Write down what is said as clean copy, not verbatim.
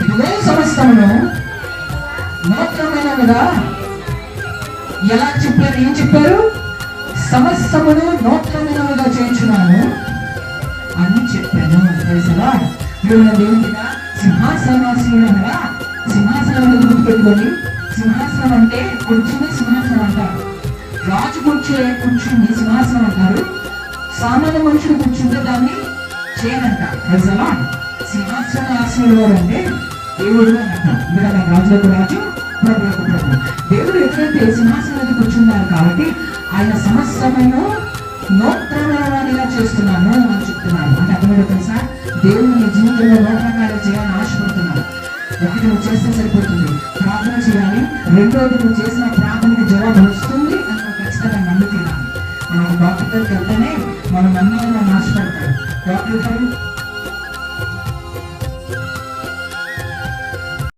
ఇదిగో సమస్తమును నూతనమైనవిగా ఎలా చెప్పారు? ఏం చెప్పారు? సమస్తమును నూతనమైనవిగా చేయించున్నాను అని చెప్పాను. తెలుసా? దేవునిగా సింహాసనాసీనుడు అనగా సింహాసనం గుర్తుపెట్టుకొని, సింహాసనం అంటే కూర్చుని సింహాసనం అంటారు. రాజు కూర్చుని సింహాసనం అంటారు. సామాన్య మనుషులు కూర్చుంటే దాన్ని చేయనంటారు. తెలుసా? సింహాసనాసీనుడు అంటే దేవుడు అని అంటాం. ఎందుకంటే రాజులకు రాజు, ప్రభులకు ప్రభు. దేవుడు ఎప్పుడైతే సింహాసనం కూర్చున్నారు కాబట్టి ఆయన సమస్తమైన నూతనమైనగా చేస్తున్నాను అని చెప్తున్నాను. అంటే అర్థమైతే తెలుసా? దేవుడు నీ జీవితంలో నూతనంగా చేయాలని ఆశపడుతున్నాను. ఒకటి నువ్వు చేస్తే సరిపోతుంది, ప్రార్థన చేయాలి. రెండోది నువ్వు చేసిన ప్రార్థనకి జవాబు వస్తుంది అని నువ్వు ఖచ్చితంగా నమ్ముతున్నాను. మనం డాక్టర్ దగ్గరికి వెళ్తేనే మనం నమ్మాలని ఆశపడతాడు. డాక్టర్ గారు